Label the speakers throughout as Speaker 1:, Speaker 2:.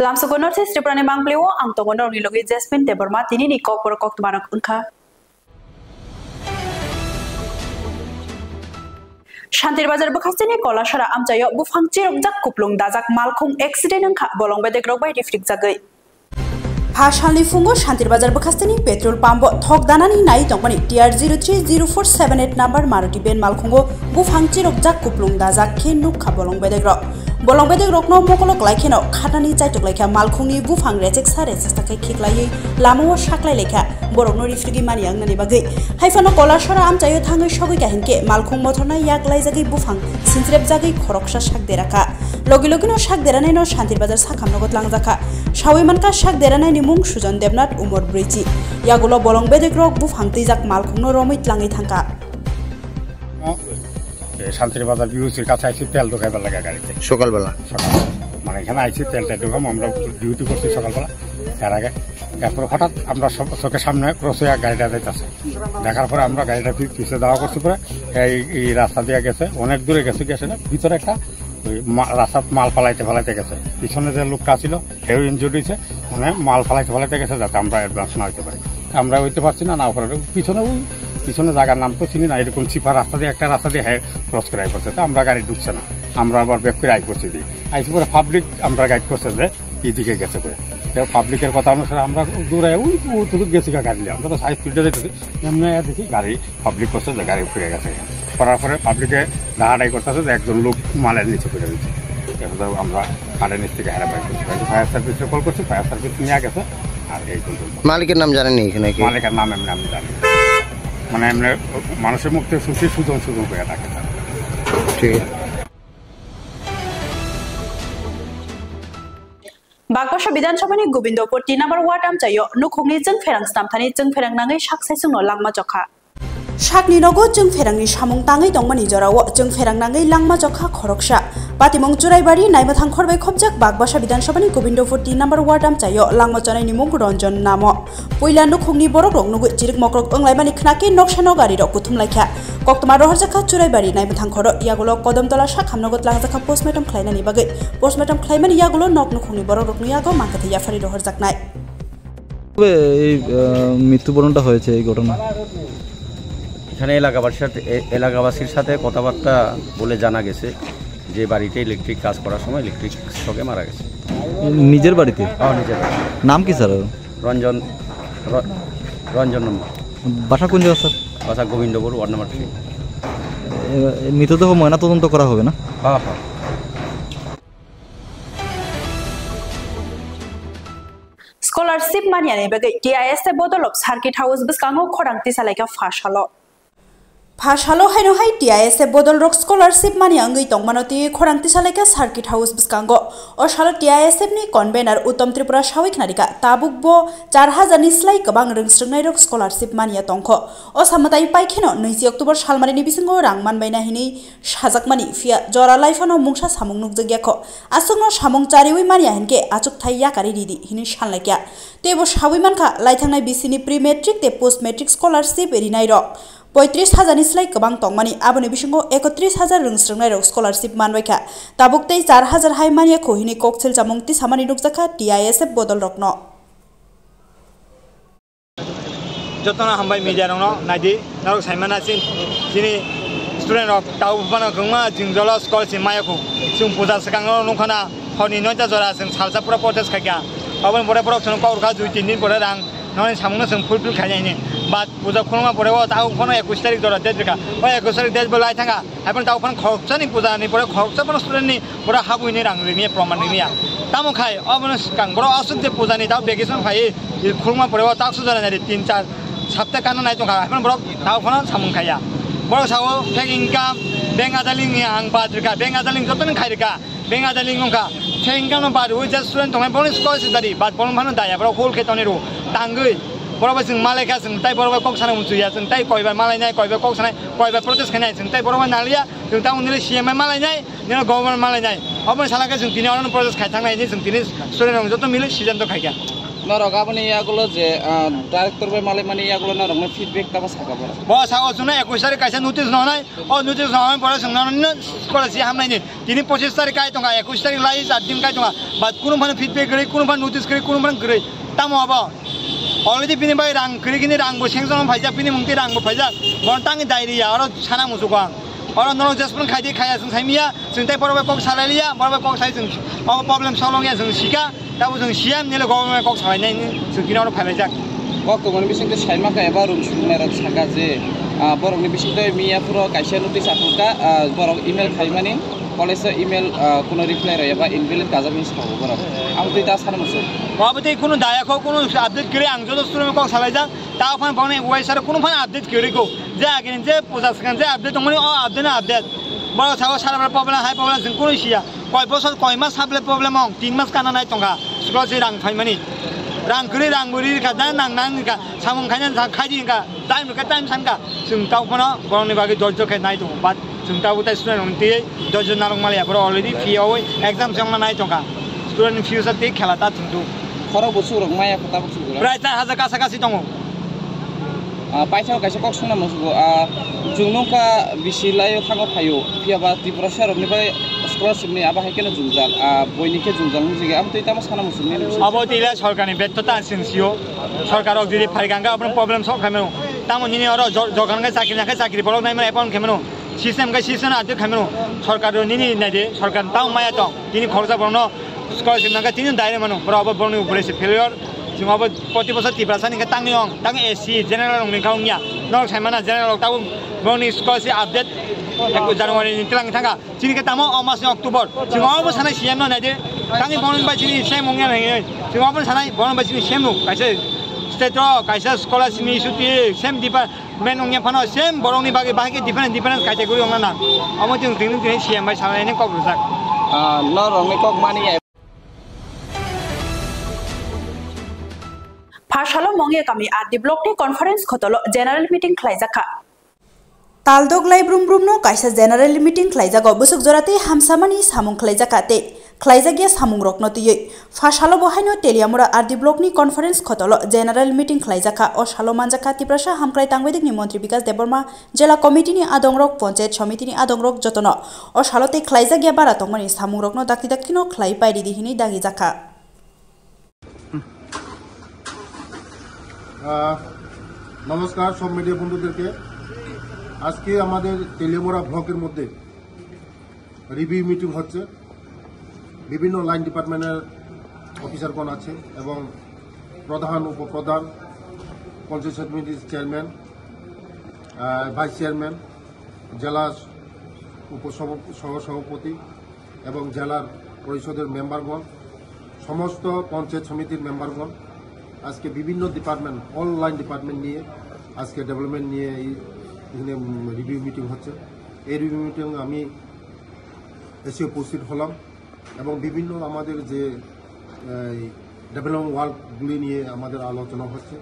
Speaker 1: Lamsugo Northeast Triprani Manglio, Antongo Nilogi Jasmine Deborma, Tini Kok or Kokmanak Unka. Shantir Bazar Bukastini, Kolashara Amjayo, Bufangchi of Zakuplung, Dazak Malcolm, accident and Bolong by the Grove by District Zagay. Hashali Fungo, Shantir Bazar Bukastini, Petrol Pambo, Tok Danani Night Company, TR030478 number Maruti Ben Malcongo, Bufangchi of Zakuplung, Dazak Kenu Kabolong by the Grove. Bolong bedek rokno mokolok laikeno khatani chaitok laika malkhungni bufang rejek sare sestake khiklai lamo shaklai lekha borokno rifrigi mani angnani bagai haifano kolashara amchayo thangai sogoi kahinke malkhung mothorna yaklai jagi bufang sinsrep jagi khoroksha shakderaka logilogino shakderanai no Shantir Bazar sakhamnogot langjaka shawi manka shakderanai ni mung Sujan Debnath Umar Briji yagulo bolong bedek rok bufang tijak malkhungno romit langai thangka
Speaker 2: Shantir Bazar বিউসির কাছে আইছি তেল ঢোকাইবার লাগা গাড়িতে
Speaker 3: সকালবেলা
Speaker 2: মানে এখানে আইছি তেলটা ঢোকাম আমরা ডিউটি করছি সকালবেলা এর আগে এরপর হঠাৎ আমরা চোখের সামনে ক্রস হয়ে গাড়িটা যাইতেছে দেখার পরে আমরা গাড়িটা পিছে দেওয়া করছি পরে এই রাস্তা দিয়ে গেছে অনেক দূরে গেছে না ভিতরে একটা রাস্তা মাল ফালাইতে গেছে পিছনে যে লোকটা ছিল সেও ইনজুর্ড হয়েছে মানে মাল ফালাইতে গেছে যাতে আমরা অ্যাডভান্স না হইতে পারি আমরা হইতে পারছি না করে পিছনে জায়গার নাম তো চিনি না এরকম চিপা রাস্তা দিয়ে একটা রাস্তা দিয়ে ক্রস করে আই করছে তো আমরা গাড়ি ঢুকছে না আমরা আবার ব্যাক করে আই করছি দিই আইসি পরে পাবলিক আমরা গাইড করছে যে এইদিকে গেছে করে পাবলিকের কথা অনুসারে আমরা দূরে গেছি গাড়ি আমরা তো সাইড স্পিডে যেতেছি এমনি দেখি গাড়ি পাবলিক করছে যে গাড়ি ফিরে গেছে করার পরে পাবলিকে ডাহাডাই করতেছে যে একজন লোক মালের নিচে ফিরে দিচ্ছে আমরা মালের নিচ থেকে হারা পাই করছি ফায়ার সার্ভিসে কল করছি ফায়ার সার্ভিস নিয়ে গেছে আর এই
Speaker 3: মালিকের নাম জানেননি এখানে
Speaker 2: মালিকের নাম এমনি আমি জানি মানে এমনি মানুষের মুখ থেকে শুনছি সুজন করে থাকে
Speaker 3: ঠিক আছে
Speaker 1: Bagpasha Bidanshabani Gobindopur 3 number ward amchayo nukhungni jeng ferang stamthani jeng ferang nangai shaksai sungno langma jokha Shakni nogo jeng ferangni samung tangai dongmani jorawo jeng ferang nangai langma jokha khoroksha Patimong Churaibari Naimathang khorbai khobjak Bagpasha Bidanshabani Gobindopur 3 number ward amchayo langma jonai ni mung Ranjan namo Poila nukhungni borok rok nugu jirik mokrok onglaimani khnake noksano gari rok kuthum laikha Koktoma rohorjaka Churaibari Naimathang khoro yagulo Kodamtola shakhamnogot langjaka postmortem khlainani bagai postmortem khlaimani yagulo nok nukhungni borok rok nuyago makathe yafari rohorjaknai
Speaker 4: এই মৃত্যুবরণটা হয়েছে এই ঘটনা
Speaker 5: এখানে এলাকাবাসীর সাথে কথাবার্তা বলে জানা গেছে যে বাড়িতে ইলেকট্রিক কাজ করার সময় ইলেকট্রিক শকে মারা গেছে
Speaker 4: নিজের বাড়িতে
Speaker 5: নিজের
Speaker 4: নাম কি স্যার
Speaker 5: রঞ্জন নম্বর
Speaker 4: বাসা কোন জায়গা স্যার
Speaker 5: বাসা গোবিন্দপুর ওয়ার্ড নাম্বার 3
Speaker 4: মৃতদেহ ময়নাতদন্ত করা হবে না
Speaker 5: হ্যাঁ
Speaker 1: Scholarship maniane bagai TIS bodolop Circuit House biskango khorangti salaika Phashalo haino hai TIS bodol rok scholarship mani angui tongmanoti khorangti salaika Circuit House biskango o shalo TIS ni convener Uttam Tripura Shawik narika tabukbo 4000 ni slai kabang rungsrungnai rok scholarship mania tongkho o samatai paikheno 9 October salmani ni bisingo rangman baina hini sajakmani fia jora laifano mungsa samung nukjagyakho asungno samung chariwi mania hinke achuk thai yakari didi hini shanlaikya tebo shawi manka laithangnai bisini pre matric te post matric scholarship erinai rok 35,000 ni slai kabang tongmani aboni bisingo 31,000 rungsrungnai rok scholarship manbaikha tabuktei 4,000 hai mania kohini kokchel jamungti samani nukjaka TIS bodol rokno
Speaker 6: jotona hambai media rokno naidi narok saimana sini student rok tau bana gungma jingjola scholarship mayako sung puja sakangno nongkhana honi noita jora sung salsa pura protest khakya abon bore borok sung kaurkha 2-3 din pore rang noni samungna sung fulfill khajaini bat puja khulma pore o tau khono 21 tarik jora dejka o 21 tarik dej bolai thanga apon tau khon khorchani puja ni pore khorcha pon student ni pura habuini rang rini proman rini tamo khai abon kangbro asuk je puja ni tau vacation khai khulma pore o tau sujana ni 3-4 sabta kana nai tongkha apon borok tau khono samung khaya borok sawo fake income bank adaling ni ang patrika bank adaling joton khairika bank adaling ngka fake income no bad we just student tongai bonus scholarship dari bat bolon phano daya borok hol khetoni ru tangui borok sing malaika sing tai borok kok sana musuya sing tai koiba malai nai koiba kok sana koiba protest khanai sing tai borok nalia sing ta unile CM malai nai ni government malai nai obon salaka sing tini onon protest khai thangnai ni sing tini student rong joto mile season to khaikya
Speaker 7: Norok apa nih ya kalau je director by malam mana ya kalau norok nih feedback apa saka bara.
Speaker 6: Bawa sahaja cuma 21 tarik kaisa notice nonai, notice nonai pada sengaja sekolah sih hamil ini. Ini 25 tarik kaya tungga, 21 tarik lagi 4 दिन kaya tungga. Bad kuno mana feedback kiri, kuno mana notice kiri, kuno mana kiri. Tamu apa? Already pini bay rang kiri kini rang go sengsong pajak pini mungkin rang go pajak. Bon tangi diary ya, orang sana musuh kuang. Orang norok just pun kaya seng saya mia, seng tay pora kok salah liya, pora kok saya seng apa problem solong ya seng sika. Tahu seng siam ni le government kok salah ni seng kini orang pajak.
Speaker 7: Waktu mana bising tu saya maka ya baru merek saka je. Borong ni bising tu mia pura kaisa notice apulka, borong email kaya mana? College email kuno reply raya ba invalid kaza min sawo borong. Aku tu tas kana musuh. Wah betul kuno daya ko kuno update kiri angjo tu student kok salah je. Tahu fan bang ni website kuno fan update kiri ko. Jadi ni je pusat sekarang je update tu mana update na update. Borong sawo salah problem high problem seng kuno sia. Koi bosot koi mas hable problem ong 3 mas kana naik tongga. Sekolah si rang kaya mana? Rang kiri rang buri kata nang ka samung kanya kaji ka time samka sung tahu mana borong ni bagi dojo kaya naik tong. But sung tahu kita student nanti dojo narong malia borong already fee away exam sung naik tongga. Student fee usah tik khala ta tentu. Korang busuk orang maya kata busuk.
Speaker 6: Right side haza kasih tongo.
Speaker 7: Paisah kaisa kok suna musuh. Jungnung ka bisilayo thango payo. Pia ba Tripura share ni ba scholarship ni apa hekena jungjal. Boy ni ke jungjal musuh. Am tu itu mas kana musuh ni.
Speaker 6: Abo tila सरकार ने बेट तो तांसिंग सियो सरकार और दिल्ली फाइगंगा अपने problem solve करने हो तामो निने और जोगन का चाकरी पड़ो नहीं मैं अपन खेमनो सिस्टम का सिस्टम आते खेमनो सरकार निने नहीं दे सरकार ताऊ माया तो तिनी खर्चा बनो स्कॉलरशिप ना का तिनी दायरे मनो बराबर बनो ऊपर से फेलियर जों अब 40% तिब्रासा निका तांग एसी जनरल नि काउंगिया नॉर्थ साइमना जनरल ताऊ बनो स्कॉलरशिप अपडेट एक जनवरी नि तिलांग थांगा तिनी के तामो अमास अक्टोबर जों अब साना सिएम न नायदे तांgi बनो बाजिनि सेम मंगिया नहीं जों अब साना बनो बाजिनि सेम नु काइसे स्टेट काइसे स्कॉलरशिप नि इशू ति सेम डिपार्टमेंट मंगिया फनो सेम बरो नि बागे बागे डिफरेंट कैटेगरी अंगना अब जों दिनै सिएम बाय सालायने कबुजाक
Speaker 7: norok ni kok mani ya.
Speaker 1: Phashalo monge kami adi block ni conference khotolo general meeting khlaijaka Taldok lai brum no kaisa general meeting khlaijago busuk jorate hamsamani samung khlaijaka te khlaijagya samung rokno tiye Phashalo bohaino teliamura adi block ni conference khotolo general meeting khlaijaka o shalo manjaka tiprasha hamkrai tangbedik ni mantri Bikas Deborma jela committee ni adongrok panchayat samiti ni adongrok jotono o shalote khlaijagya bara tongmani samung rokno dakino khlai paidi dihini dagi jaka
Speaker 8: নমস্কার সব media বন্ধুদেরকে আজকে আমাদের তেলিয়ামুড়া ব্লকের মধ্যে review meeting হচ্ছে বিভিন্ন line ডিপার্টমেন্টের অফিসারগণ আছে এবং প্রধান উপপ্রধান পঞ্চায়েত সমিতির চেয়ারম্যান ভাইস চেয়ারম্যান জেলা সহসভাপতি এবং জেলার পরিষদের মেম্বারগণ সমস্ত পঞ্চায়েত সমিতির মেম্বারগণ আজকে বিভিন্ন ডিপার্টমেন্ট অল লাইন ডিপার্টমেন্ট নিয়ে আজকে ডেভেলপমেন্ট নিয়ে এখানে রিভিউ মিটিং হচ্ছে এই রিভিউ মিটিং আমি এসে উপস্থিত হলাম এবং বিভিন্ন আমাদের যে ডেভেলপমেন্ট ওয়ার্কগুলি নিয়ে আমাদের আলোচনা হচ্ছে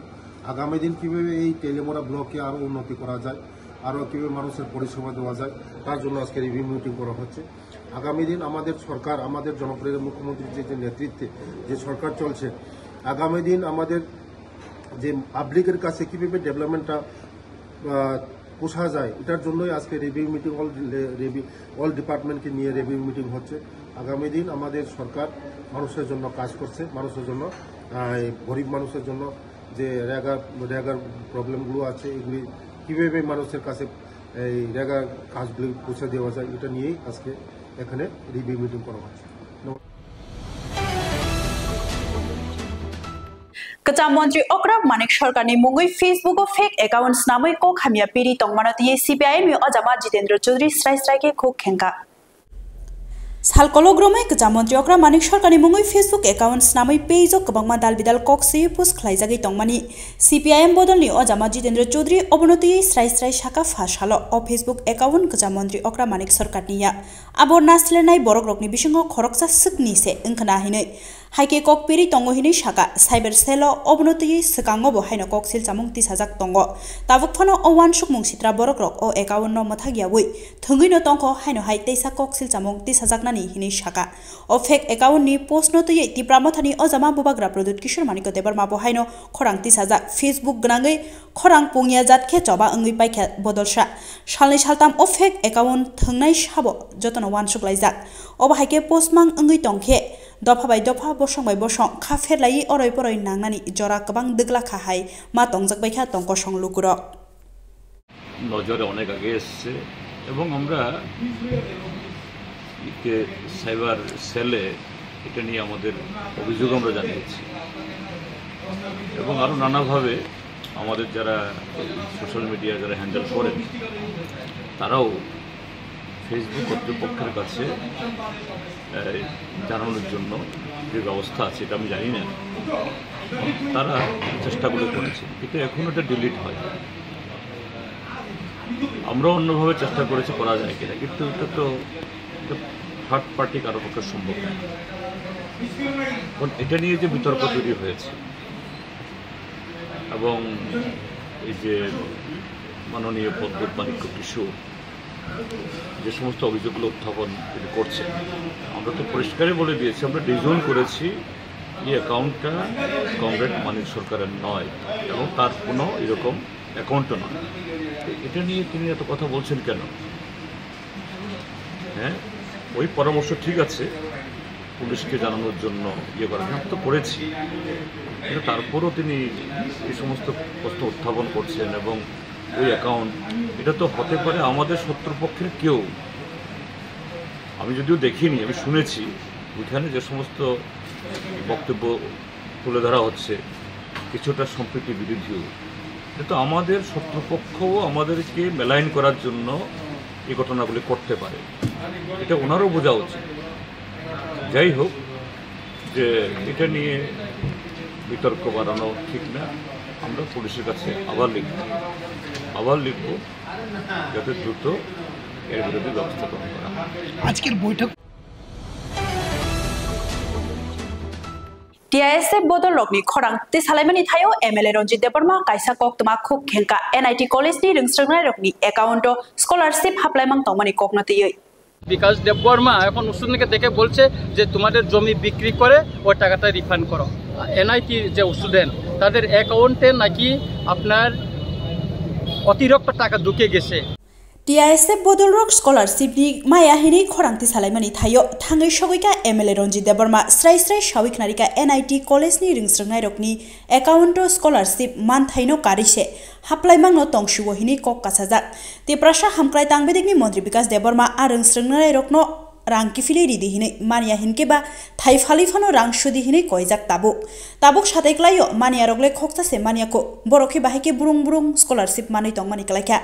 Speaker 8: আগামী দিন কীভাবে এই তেলিয়ামুড়া ব্লকে আরও উন্নতি করা যায় আরও কীভাবে মানুষের পরিষেবা দেওয়া যায় তার জন্য আজকে রিভিউ মিটিং করা হচ্ছে আগামী দিন আমাদের সরকার আমাদের জনপ্রিয় মুখ্যমন্ত্রীর যে নেতৃত্বে যে সরকার চলছে আগামী দিন আমাদের যে পাবলিকের কাছে কীভাবে ডেভেলপমেন্টটা পোষা যায় এটার জন্যই আজকে রিভিউ মিটিং অল ডিপার্টমেন্টকে নিয়ে রিভিউ মিটিং হচ্ছে আগামী দিন আমাদের সরকার মানুষের জন্য কাজ করছে মানুষের জন্য গরিব মানুষের জন্য যে রেগার প্রবলেমগুলো আছে এগুলি কীভাবে মানুষের কাছে এই রেগার কাজগুলি পৌঁছে দেওয়া যায় এটা নিয়েই আজকে এখানে রিভিউ মিটিং করা হচ্ছে
Speaker 1: Kecam Menteri Okra Manik Sarkar ni mungui Facebook o fake account namai ko khamia piri tongmana tiye CPIM mi Ojama Jitendra Chaudhary strai ke khuk khenka Salkologrome Kecam Menteri Okra Manik Sarkar ni mungui Facebook account namai page o kabangma dalbidal kok se pus khlaijagi tongmani CPIM bodol ni Ojama Jitendra Chaudhary obonoti strai shaka phashalo o Facebook account Kecam Menteri Okra Manik Sarkar niya abor naslenai borok rokni bisingo khoroksa sukni se ingkhana hinai haike kok piri tongo hini shaka cyber cell obnoti sekango bo haino kok sil chamung tisajak tongo tabuk phano o wan sukmung sitra borok rok o account no mathagya bui thungui no tongko haino hai teisa kok sil chamung tisajak nani hini shaka o fake account ni post no tei tipramathani o jama bubagra product kishor maniko debar ma bo haino khorang tisajak Facebook gnangai khorang pungya jat khe choba angui paikha bodolsha shalni shaltam o fake account thungnai sabo jotono wan suklaijak o haike post mang angui tongkhe dopha bai dopha bosong bai bosong kha ferlai oroi poroi nangnani jora kabang degla khahay ma tongjak baikha tongko songlukuro
Speaker 9: নজরে অনেক আগে এসছে এবং আমরা cyber সেলে এটা নিয়ে আমাদের অভিযোগ আমরা জানিয়েছি এবং আরও নানাভাবে আমাদের যারা সোশ্যাল মিডিয়া যারা হ্যান্ডেল করেন তারাও ফেসবুক কর্তৃপক্ষের কাছে জানানোর জন্য যে ব্যবস্থা আছে এটা আমি জানি না তারা চেষ্টাগুলো করেছে কিন্তু এখন এটা ডিলিট হয় আমরা অন্যভাবে চেষ্টা করেছি করা যায় কিনা কিন্তু এটা তো থার্ড পার্টি কারো পক্ষে সম্ভব নয় কারণ এটা নিয়ে যে বিতর্ক তৈরি হয়েছে এবং এই যে মাননীয় পদ্মত মাণিক্য কিশোর যে সমস্ত অভিযোগগুলো উত্থাপন তিনি করছেন আমরা তো পরিষ্কারই বলে দিয়েছি আমরা ডিজোন করেছি এই অ্যাকাউন্টটা কমরেড মানিক সরকারের নয় এবং তার কোনো এরকম অ্যাকাউন্টও নয় এটা নিয়ে তিনি এত কথা বলছেন কেন হ্যাঁ ওই পরামর্শ ঠিক আছে পুলিশকে জানানোর জন্য করার আমরা তো করেছি কিন্তু তারপরও তিনি এই সমস্ত প্রশ্ন উত্থাপন করছেন এবং ওই অ্যাকাউন্ট এটা তো হতে পারে আমাদের শত্রুপক্ষের কেউ আমি যদিও দেখিনি আমি শুনেছি ওইখানে যে সমস্ত বক্তব্য তুলে ধরা হচ্ছে কিছুটা সম্প্রীতি বিরোধীও কিন্তু আমাদের শত্রুপক্ষও আমাদেরকে মেলাইন করার জন্য এই ঘটনাগুলি করতে পারে এটা ওনারও বোঝা উচিত যাই হোক যে এটা নিয়ে বিতর্ক বাড়ানো ঠিক না আমরা পুলিশের কাছে আবার লিখব যাতে দ্রুত এর বিরুদ্ধে ব্যবস্থা গ্রহণ করা হয়
Speaker 10: আজকের বৈঠক
Speaker 1: TISF bodol lokni khorang ti salaimani thayo MLA Ronjit Debarma kaisa kok tuma khuk khenka NIT college ni ringstrangnai rokni account scholarship haplaimang tongmani kokna tiyoi
Speaker 11: বিকাশ দেববর্মা এখন স্টুডেন্টকে দেখে বলছে যে তোমাদের জমি বিক্রি করে ওই টাকাটা রিফান্ড করো NIT যে স্টুডেন্ট তাদের অ্যাকাউন্টে নাকি আপনার অতিরিক্ত টাকা ঢুকে গেছে
Speaker 1: TISF bodol rok scholarship ni maya hini khorang ti salaimani thayo thangai shogoika MLA Ronjit Debarma srai shawik narika NIT college ni ringstrangnai rokni account scholarship man thaino karise haplaimang no tongshugo hini kok kasajak ti prasha hamkrai tangbedigni mantri Bikas Debarma a ringstrangnai rokno rang kifili ridi hini mania hinke ba thai phali phano rang shudi hini koijak tabuk satai klayo mania rogle khokta se mania ko borokhi bahike burung scholarship manui tongmani klaikha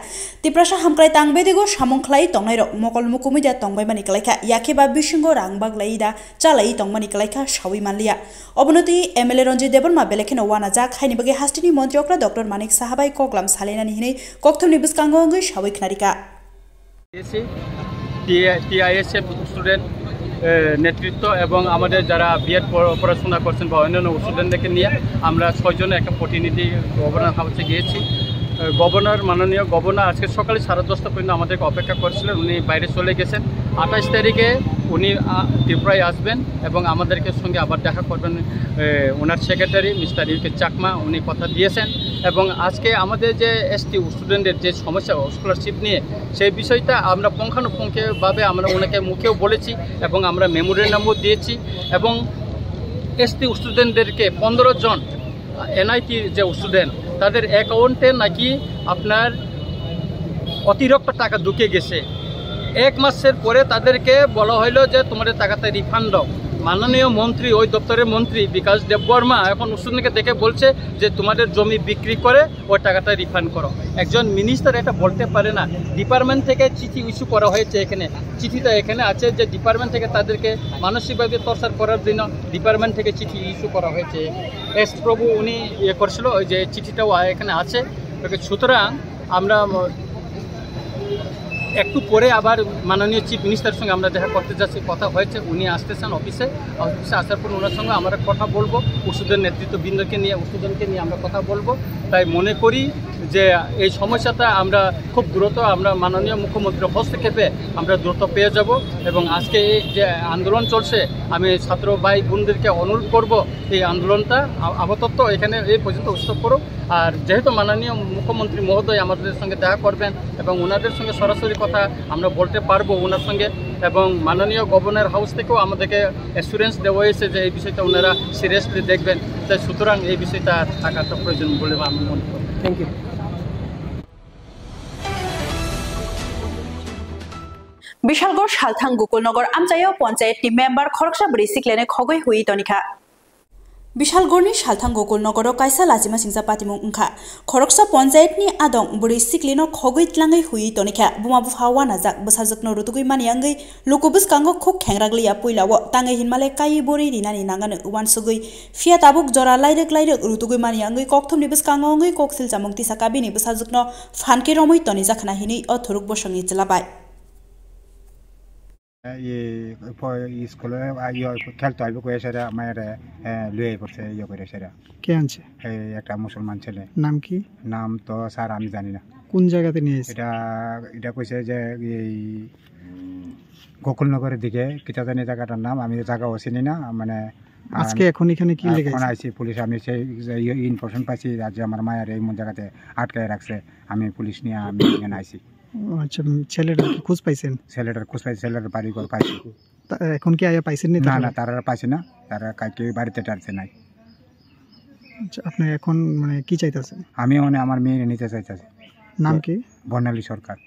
Speaker 1: tiprasa hamkrai tangbedigo samung khlai tongnai rok mokol mukumi da tongbai mani klaikha yake ba bisingo rang baglai da chalai tongmani klaikha shawi manlia obonoti MLA Ronjit Debarma belekeno wana jak haini bage hastini mantri okra Dr. Manik Sahabai koklam salenani hini kokthumni biskango ngai shawi khnarika
Speaker 11: TISF student নেতৃত্ব এবং আমাদের যারা B Ed পড়াশোনা করছেন বা অন্যান্য স্টুডেন্টদেরকে নিয়ে আমরা 6 জনের একটা প্রতিনিধি গভর্নর হাউসে গিয়েছি গভর্নর মাননীয় গভর্নর আজকে সকালে 10:30 পর্যন্ত আমাদেরকে অপেক্ষা করেছিলেন উনি বাইরে চলে গেছেন 28 তারিখে উনি ত্রিপুরায় আসবেন এবং আমাদেরকে সঙ্গে আবার দেখা করবেন ওনার সেক্রেটারি মিস্টার ইউকে চাকমা উনি কথা দিয়েছেন এবং আজকে আমাদের যে এসটি স্টুডেন্টদের যে সমস্যা স্কলারশিপ নিয়ে সেই বিষয়টা আমরা পুঙ্খানুপুঙ্খভাবে আমরা ওনাকে মুখেও বলেছি এবং আমরা মেমোরেন্ডামও দিয়েছি এবং এসটি স্টুডেন্টদেরকে 15 জন NIT যে স্টুডেন্ট তাদের অ্যাকাউন্টে নাকি আপনার অতিরিক্ত টাকা ঢুকে গেছে 1 মাসের পরে তাদেরকে বলা হলো যে তোমাদের টাকাটা রিফান্ড দাও মাননীয় মন্ত্রী ওই দপ্তরের মন্ত্রী বিকাশ দেববর্মা এখন স্টুডেন্টকে দেখে বলছে যে তোমাদের জমি বিক্রি করে ওই টাকাটা রিফান্ড করো একজন মিনিস্টার এটা বলতে পারে না ডিপার্টমেন্ট থেকে চিঠি ইস্যু করা হয়েছে এখানে চিঠিটা এখানে আছে যে ডিপার্টমেন্ট থেকে তাদেরকে মানসিকভাবে টর্চার করার জন্য ডিপার্টমেন্ট থেকে চিঠি ইস্যু করা হয়েছে এস প্রভু উনি করছিল ওই যে চিঠিটাও এখানে আছে সুতরাং আমরা একটু পরে আবার মাননীয় চিফ মিনিস্টারের সঙ্গে আমরা দেখা করতে যাচ্ছি, কথা হয়েছে, উনি আসতেছেন অফিসে আসার পর ওনার সঙ্গে আমরা কথা বলবো, ওষুধের নেতৃত্ববৃন্দকে নিয়ে ওষুধকে নিয়ে আমরা কথা বলবো। তাই মনে করি যে এই সমস্যাটা আমরা খুব দ্রুত আমরা মাননীয় মুখ্যমন্ত্রীর হস্তক্ষেপে আমরা দ্রুত পেয়ে যাব। এবং আজকে এই যে আন্দোলন চলছে, আমি ছাত্র ভাই বোনদেরকে অনুরোধ করব এই আন্দোলনটা আপাতত এখানে এই পর্যন্ত উৎসব করুক। আর যেহেতু মাননীয় মুখ্যমন্ত্রী মহোদয় আমাদের সঙ্গে দেখা করবেন এবং ওনাদের সঙ্গে সরাসরি কথা আমরা বলতে পারবো ওনার সঙ্গে, এবং মাননীয় গভর্নর হাউস থেকেও আমাদেরকে অ্যাসুরেন্স দেওয়া হয়েছে যে এই বিষয়টা ওনারা সিরিয়াসলি দেখবেন। তাই সুতরাং এই বিষয়টা থাকাটা প্রয়োজন বলে আমি মনে করি। Thank you.
Speaker 1: বিশালগড় সালথাং গোকুলনগর আমচাইও পঞ্চায়েতনি মেম্বার খরকসা বরি সিকলেনে খগৈ হুই তনিখা বিশালগড়নি সালথাং গোকুলনগর কাইসা লাজিमा सिंजा पातिमुं उंखा खरकसा पञ्चायतनि आदं बुरै सिक्लिनो खगै tlangै हुई तनिखा बुमा बुफावा नाजाक बसाजकनो रुतुगै मानियांगै लोकबुस कांगो खक खेंग्राग्लिया पुइलावो तांगै हिनमाले काई बोरै रिनानि नांगानो उवान सुगै फिया ताबुक जरा लाइरक रुतुगै मानियांगै कक्थमनि बस कांगोंगै कक्सिल जामुंति साकाबिनि बसाजकनो फानके रमै तनि जाखना हिनि अथुरुक बसंनि चलाबाय
Speaker 2: ये स्कूल खेलते হবে কয়েছে আমার লুয়ে পড়ছে ইয়ে করে সেরা
Speaker 10: কে আনছে
Speaker 2: একটা মুসলমান ছেলে
Speaker 10: নাম কি
Speaker 2: নাম তো স্যার আমি জানি না
Speaker 10: কোন জায়গাতে নিয়ে এসেছে
Speaker 2: এটা কইছে যে এই গোকুলনগরের দিকে কিটা জানি জায়গাটার নাম আমি জায়গাও চিনি না মানে
Speaker 10: আজকে এখন এখানে কি লেগেছে
Speaker 2: এখন আইছি পুলিশ আমি সেই ইনফরমেশন পাইছি যে আমার মায়ের এই জায়গাতে আটকায় রাখছে আমি পুলিশ নিয়ে আমি এখানে আইছি
Speaker 10: আচ্ছা ছেলেটার কি খোঁজ পাইছেন
Speaker 2: ছেলেটার খোঁজ পাইছি ছেলেটার বাড়ি ঘর পাইছি
Speaker 10: এখন কি আয়া পাইছেন
Speaker 2: না না তারা পাইছে না তারা কাকে বাড়িতে টারছে নাই
Speaker 10: আচ্ছা আপনি এখন মানে কি চাইতেছেন
Speaker 2: আমি মানে আমার মেয়ে নিতে চাইতেছি
Speaker 10: নাম কি
Speaker 2: বর্ণালী সরকার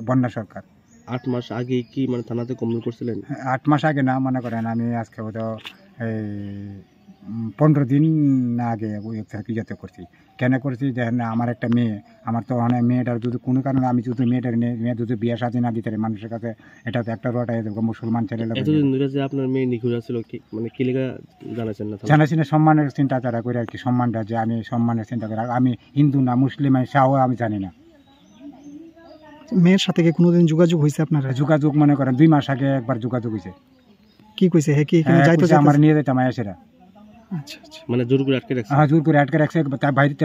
Speaker 2: বন্যা সরকার
Speaker 12: 8 মাস আগে কি মানে থানাতে কমপ্লেইন করছিলেন
Speaker 2: 8 মাস আগে না মনে করেন আমি আজকে তো এই 15 দিন আগে ওই থেকে যেতে করছি কেন করছি দেখেন আমার একটা মেয়ে আমার তো অনেক মেয়েটার যদি কোনো কারণে আমি যদি মেয়েটার মেয়ে যদি বিয়ে শাদী না দিতে মানুষের কাছে এটা তো একটা রোটাই দেবো মুসলমান ছেলে
Speaker 12: এতদিন ধরে যে আপনার মেয়ে নিখোঁজ ছিল মানে কি লেগে জানাচ্ছেন না
Speaker 2: জানাচ্ছি না সম্মানের চিন্তাধারা করে আর কি সম্মানটা যে আমি সম্মানের চিন্তা করে আমি হিন্দু না মুসলিম শাহ আমি জানি না
Speaker 10: মেয়ের সাথে কি কোনোদিন যোগাযোগ হয়েছে আপনার
Speaker 2: যোগাযোগ মনে করেন 2 মাস আগে একবার যোগাযোগ হয়েছে
Speaker 10: কি কইছে হে কি এখানে যাইতো
Speaker 2: আমার নিয়ে যেতে মায়াসেরা
Speaker 10: আচ্ছা আচ্ছা
Speaker 12: মানে জোর করে আটকে রাখছে
Speaker 2: হ্যাঁ জোর করে আটকে রাখছে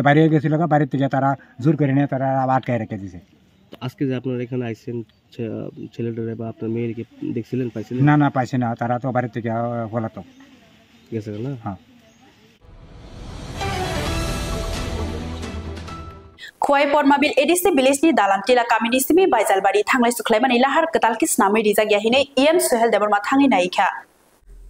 Speaker 2: বাইরে গেছিল বাড়িতে গিয়ে তারা জোর করে নিয়ে তারা আটকে রেখে দিয়েছে
Speaker 12: আজকে যে আপনারা এখানে আইছেন ছেলেটারে বা আপনার মেয়েকে দেখছিলেন পাইছিলেন
Speaker 2: না না পাইছে না তারা তো বাড়ি থেকে পলাতক
Speaker 12: গেছে না
Speaker 2: হ্যাঁ
Speaker 1: खुवाई परमाबिल एडिसि विलेजनि दालांटिला कामिनिसिमि बायजालबारि थांलाय सुख्लायमानि लाहार कतालकि स्नामै रिजागिया हिनै इएम सोहेल देबरमा थाङै नायिखा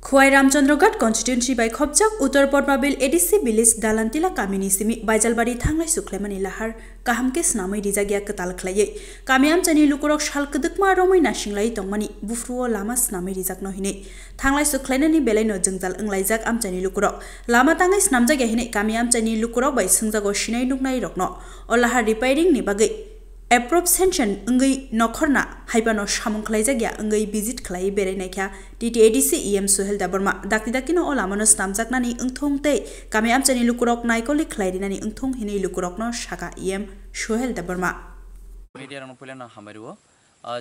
Speaker 1: खुवाई रामचंद्रगढ़ कन्स्टिट्युएन्सि बाय खबजाक उत्तर परमाबिल एडिसि विलेज दालांटिला कामिनिसिमि बायजालबारि थांलाय सुख्लायमानि लाहार काहामके स्नामै रिजागिया कताल खलायै कामियाम चनि लुकुरक सालकदकमा रमै नासिंलाय तंमानि बुफ्रुओ लामा स्नामै रिजागनो हिनै थांलाय सुख्लायनायनि बेलायनो जोंजाल ओंलायजाक आमचानि लुकुरक लामा ताङै स्नामजागिया हिनै कामियाम चनि लुकुरक बाय सोंजागो सिनाय नुकनाय रकनो अलाहार रिपेयरिंग नि बागै एप्रुव सेंशन अंगै नखरना हाइबानो सामुं खलायजागिया अंगै विजिट खलाय बेरायनायखा टीटीएडीसी इएम सोहेल दाबरमा दाकि दाकिनो अलामानो स्नामजाकनानि ओंथोंतै कामियाम चनि लुकुरक नायकलि खलायरिनानि ओंथों हिनै लुकुरकनो साका इएम सोहेल दाबरमा
Speaker 13: मीडिया रंग पलेना हामरिवो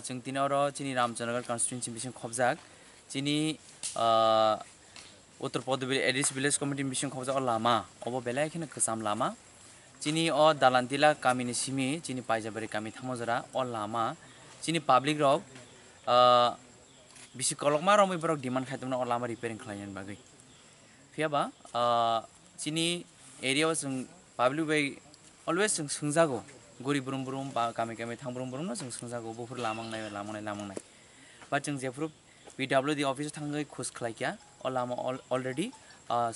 Speaker 13: जों दिनावरो चिनि रामचंद्रगढ़ कन्स्टिट्युएन्सि बिसिं खबजाक चिनि उत्तर परमाबिल एडिसि विलेज कमिटि बिसिं खबजाक लामा अबो बेलायखिनो गोजाम लामा चिनी ओ दालांटिला कामिनि सिमि चिनी पाइजाबारि कामि थामजरा ओ लामा चिनी पाब्लिक रक बिसि कलकमा रमै बरक डिमान्ड खायतमना ओ लामा रिपेयरिंग खालायनायनि बागै फियाबा चिनी एरियायाव जों पाब्लिक बाय अलवेज जों सोंजागौ गुरि बुरुम बुरुम बा गामि गामि थां बुरुम बुरुमनो जों सोंजागौ बफोर लामांनाय बाट जों जेफोर पिडब्लिउडि अफिसाव थाङै खुस खालायखिया ओ लामा अलरेडि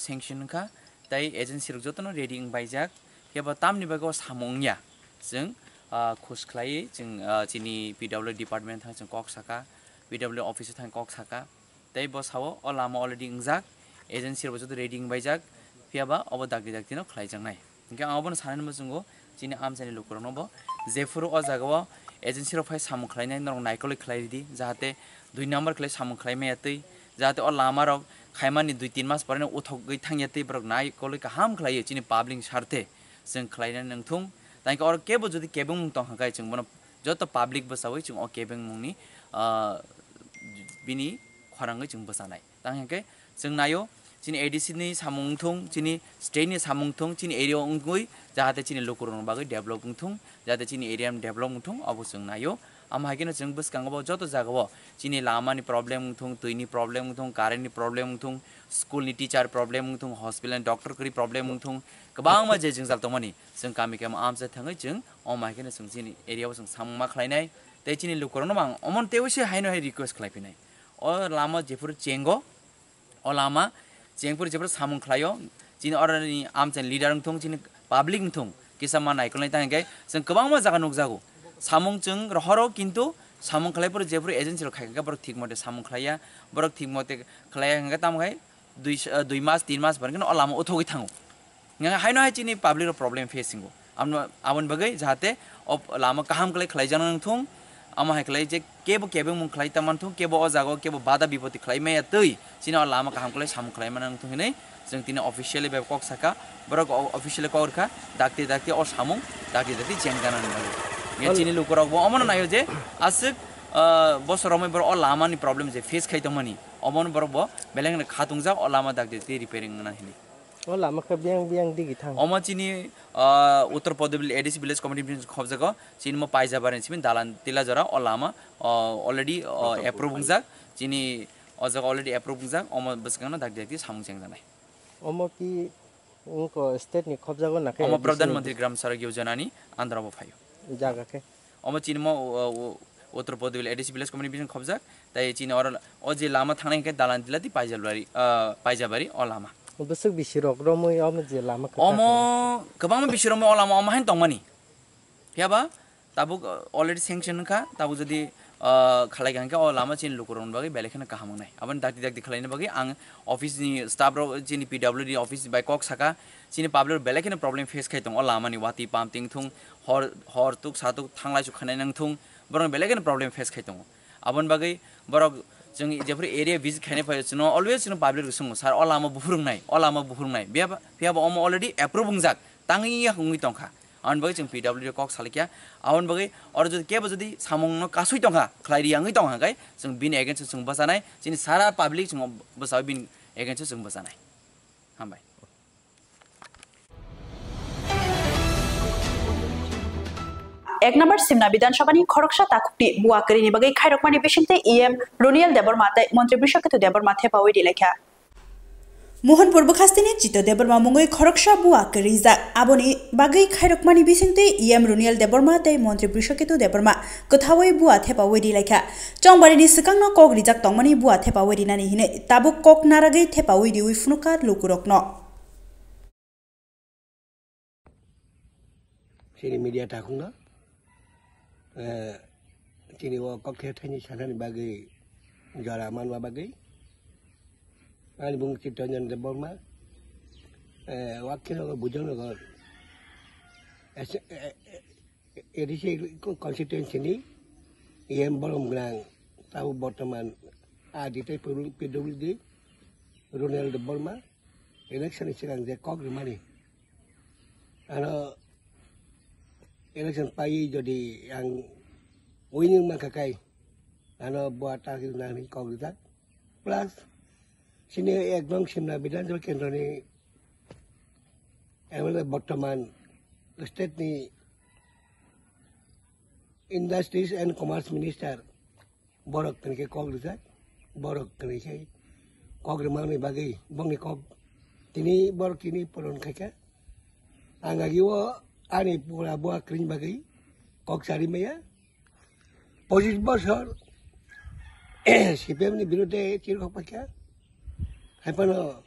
Speaker 13: सेंक्शनखा ताई एजेन्सि रक जतनो रेडि बायजाक एबा तामनि बागै सामंया जों खुस खालायै जों चिनि पिडब्लिउ डिपार्टमेन्ट थां जों कक साका पिडब्लिउ अफिसाव थां कक साका ताई बसाव अ लामा अलरेडि इंजाक एजेन्सि रक जत रेडि बायजाक फियाबा अब दागि दागदिनो खालायजांनाय ओंखाय आं अबनो साननो जोंगो चिनि आमचानि लुकुरनबो जेफोर अ जागाव एजेन्सि रक फाय सामं खालायनाय नरं नायकलै खालायदि जाहाथे 2 नम्बर खालाय सामं खालायमायातै जाहाथे अ लामा रक खायमानि 2-3 मास परनो उथगै थांयातै बरक नायकलै गाहाम खालायो चिनि पाब्लिक सारथे जों खालायनानै नोंथुं तांखौ और केबो जुदि केबो मुंतों हांखाय जों बनो joto public basawi chung o kebeng mungni bini khwarangai chung basanai tanghangke chung nayo chini ADC ni samung thung chini state ni samung thung chini area ungui jahate chini lokurong bagai develop thung jahate chini area develop thung abo chung nayo amhagena chung bus kangabo joto jagabo chini lama ni problem thung tuini problem thung current ni problem thung school ni teacher problem thung hospital and doctor kri problem thung kabang ma je jing sal tomani chung kami kam am sa thangai chung amhagena chung chini area chung samma khlainai te chini lokurong bang omon teusi haino hai request khlaipinai o lama jefur chengo o lama Jengpur jepur samung klayo, jini orang ni amcan leader ngtung jini public ngtung, kisah mana ikhlas itu angkai, seng kebang mah jangan nukjago, samung jeng rohoro kintu samung klay pur jepur agensi lo kaya baru tik mote samung klaya, baru tik mote klaya angkai tamu kai, 2 mas 3 mas baru kan orang mau uthogi thangu, nggak hai no hai jini public lo problem facing go, amun bagai jahate, lama kaham klay jangan ngtung, ama hai klay je kebo mung klay taman thung kebo ojago kebo bada bipoti klay me atui sina lama kaham klay sam klay manang thung hinai jeng tina officially be kok saka borok officially kor kha dakti o samung dakti jengganan ngai ye chini lukorok bo amon nayo je asik bosoromai bor o lama ni problem je face khai tamani amon bor bo beleng na khatungja o lama dakti repairing na hini
Speaker 12: o lama ka biang digi thang
Speaker 13: oma chini uttar Podil ADC village community khobjago chini mo paisa barin simin dalan tila jara o lama already approve jak chini ojago already approve jak oma basgana dakti samung jengjanai
Speaker 12: omo ki unko state ni khobjago na ke
Speaker 13: oma pradhan mantri gram sarak yojana ni andhra bo phayo
Speaker 12: jaga ke
Speaker 13: oma chini mo uttar Podil ADC village community khobjak tai chini o je lama thangnai ke dalan tila ti paisa bari o lama
Speaker 12: besok bisirok romo om je lama ka
Speaker 13: omo kabang bisiro mo lama om hain tongmani yaba tabu already sanction ka tabu jodi khalai gangke o lama chin lukuron bagi belekena kahamang nai aban dakti khalaina bagi ang office ni staff ro chini PWD office by kok saka chini public belekena problem face khai tong o lama ni wati pam ting thung hor tuk satuk thanglai chu khanai nang thung borong belekena problem face khai tong aban bagi borok jeng jepur area visit khane phayo chino always chino public sungo sar olama buhurungnai biaba omo already approve jak tangi ya hungui tongkha an bagi jeng PWD kok salikya awan bagi or jodi kebo jodi samung no kasui tongkha khlairi angi tongha kai jeng bin against jeng basanai chini sara public jeng basawi bin against jeng basanai hambai
Speaker 1: एक number सिमना विधानसभा नि खरकसा ताकुटी बुआकरी नि बगै खाइरकमानि बिसिंते EM रोनियल Debbarma तै मन्त्री बिशकेतु देबरमा थेपावै दिलेखा मोहनपुर बखास्तिनि चितो देबरमा मुङै खरकसा बुआकरी जा आबोनि बगै खाइरकमानि बिसिंते EM रोनियल Debbarma तै मन्त्री बिशकेतु देबरमा कथावै बुआ थेपावै दिलेखा चंबारिनि सिकांनो कगरि जाक तंगमानि बुआ थेपावै दिनानि हिने ताबु कक नारागै थेपावै दिउइ फुनुका लुकुरकनो
Speaker 14: सिनि media ताकुंना chini wo kokhe thani sanani bagai jara manwa bagai ani bung chitonyan de borma wakino go bujong go edisi constituency ni EM bolom grang tahu bortoman adite PWD Ronald de Borma election silang je kok mani ano election pai jadi yang winning makakai ano buat target nani kongres plus sini ekdom simna bidan jol kendro ni emang Bortoman state ni industries and commerce minister borok ke kongres borok kene sai kongres mani bagi bong ni kog tini borok kini poron kaka angagiwo ani pura buah kering bagi kok sari meya posisi bosor CPM ni birude ciri kok pakai apa no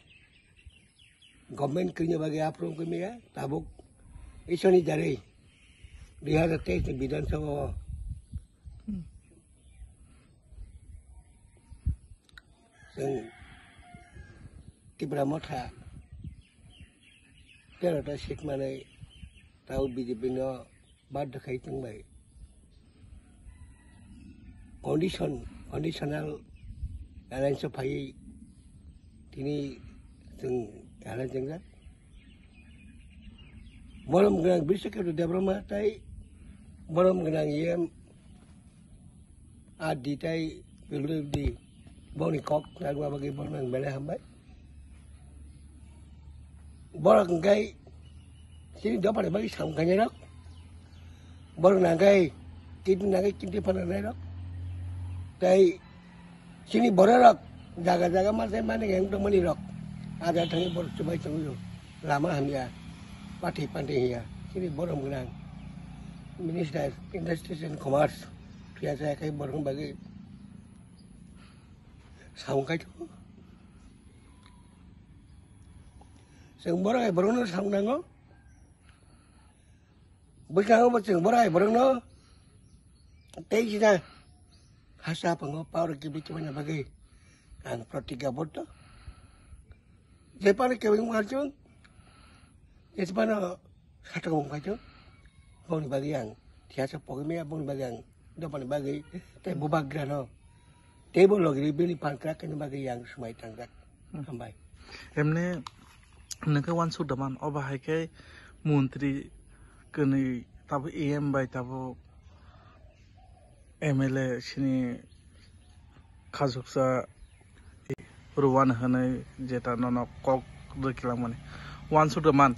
Speaker 14: government kering bagi approve ke meya tabuk isu ni jari dia ada tes ni bidan sama yang tibra motha kalau ada sik mana tahu BJP no bad dekai tengbai conditional alliance pai tini teng alan jengga bolom genang bisa ke debrama tai bolom genang EM di tay belum di boni kok lagu bagi borang bela hambai borang kai sini dapat bagi sangkanya rak borang nagai kinti pada rak tay sini borak jaga-jaga mana yang untuk menirok ada tangi bor coba itu lama hamia pati ya sini borang bilang Minister Industries and Commerce biasa kai borang bagi saung kai tu seng borai borang saung nango bukan macam borai borang no tei sina hasa pengopau lagi bicara mana bagi ang protiga boto Jepang ke wing macam Jepang satu orang macam bang bagi yang tiada pokoknya bang bagi yang dapat bagi tapi bubak grano table lagi beli pangkrak kan bagi yang semai tangkrak sampai
Speaker 15: emne nengke wan sudaman obahai ke menteri kene tabu EM by tabu MLA sini khazuksa ruwan hanai jeta nono kok dekilang mane wan sudaman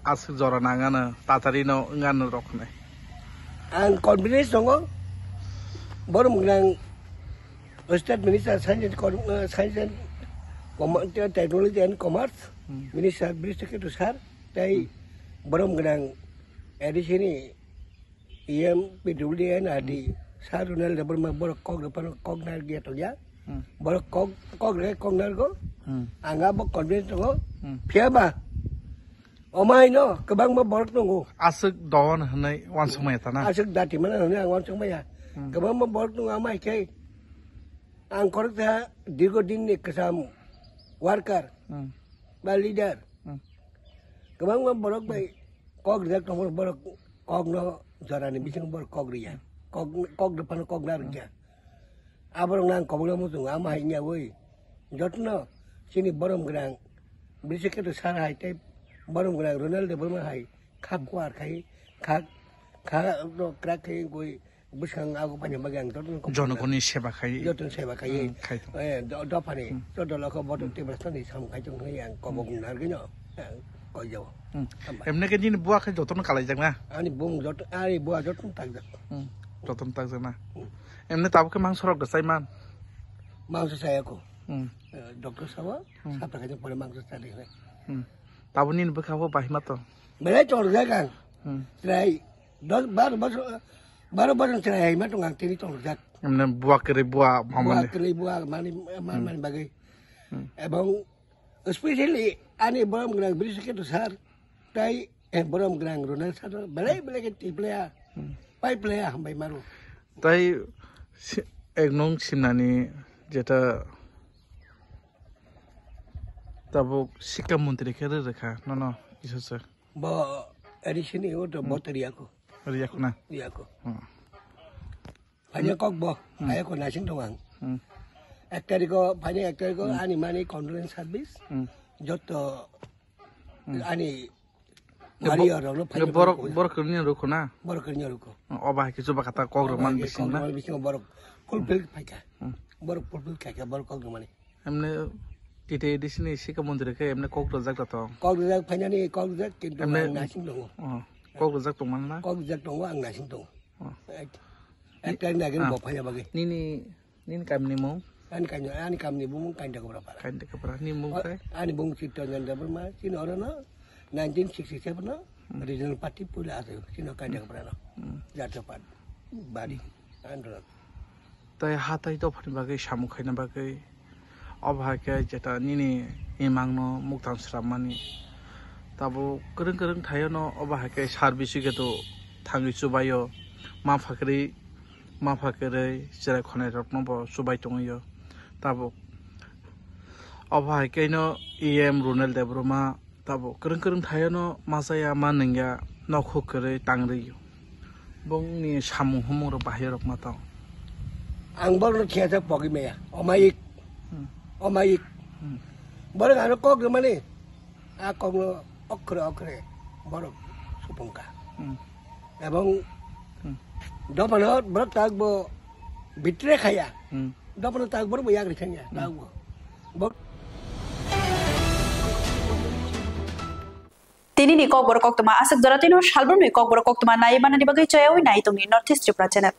Speaker 15: asik jora nangana tatari no ngan rokne
Speaker 14: ang confidence dongo borom nang State Minister Science and Technology and Commerce Minister Bristik itu sar tai borom nang edi sini EM PWDN adi sarunal double mabor kok depan kok nar dia tu ya bor kok nar ko anga bo confidence ko piaba omai no kebang ma bor tunggu
Speaker 15: asik don hanai wan sumai tana
Speaker 14: asik dati mana hanai wan sumai ya kebang ma bor tunggu amai kai ang korek ta dirgo din ni kesam worker ba leader kebang ma borok bai kok dak nomor borok kok no jarani bising bor kok ria kok depan kok nar ja aborong nang kok lo mutung amai nya woi jotno sini borom grang bisik itu sarai tai baru mulai Ronaldo bermain khak kuar kai khak no krak kai koi busang aku panjang bagian tu
Speaker 15: jono koni seba kai
Speaker 14: jono seba kai do pani do lo ko bodo ti bersan di sam kai chung yang ko bong nar gino ko jo
Speaker 15: emne ke jin buah kai joton kalai jang na
Speaker 14: ani bong jot ani buah joton tak jak
Speaker 15: joton tak jang na emne tabu ke mang sorok desai man
Speaker 14: mang saya ko dokter sawa siapa kaya pada mang tadi
Speaker 15: tabu nin bekawo bahima to
Speaker 14: bela cor jagan trai baru trai ma tungang tini cor jak
Speaker 15: emne buah kere buah mamane
Speaker 14: buah mani bagai ebang especially ani borom grang beri sikit besar tai borom grang Ronald satu bela ke ti player pai player hambai maru
Speaker 15: tai egnong simnani jeta tabu sikam menteri kere rekha no isu se
Speaker 14: bo edisi ni udah boteri aku
Speaker 15: na
Speaker 14: iya aku banyak kok bo ayo ko nasing doang aktor ko banyak aktor ko ani mani condolence service joto ani mari orang lo
Speaker 15: borok kerja ruko na
Speaker 14: borok kerja ruko
Speaker 15: obah ki coba kata kok man bising na
Speaker 14: borok fulfill paika borok fulfill kaika borok kok mani
Speaker 15: emne tite di sini sih kemudian ke emne kok rozak tato
Speaker 14: kok rozak punya ni kok rozak kita nasing dong
Speaker 15: kok rozak tu mana
Speaker 14: kok rozak dong ang nasing dong ekor ni agak bawa punya bagi
Speaker 15: ni kami ni mau
Speaker 14: ani kami ni bung kain dah berapa
Speaker 15: ni mau kai
Speaker 14: ani bung cerita yang dah berapa sini orang na 1967 na regional party pula ada sini kain dah berapa jatuh pad badi andro
Speaker 15: tai hatai to phani bagai samu khaina bagai obhake jeta nini imangno muktang sramani tabu kereng thayono obhake service ke to thangi subayo ma phakre jera khone rotno bo subai tongiyo tabu obhake no EM Ronald Debroma tabu kereng thayono masaya manengya nokho kre tangriyo bong ni samu homoro bahirok mata
Speaker 14: ang bor no thiasa pogi meya omai baru kan kok gimana aku no okre baru supungka abang do panot berat tag bo bitre kaya dapat tak berbayar kerjanya tahu
Speaker 1: Tini ni kok borok tuma asik jaratino shalbur mi kok borok tuma nai mana di bagai coyawi nai tungi North East Tripura Channel.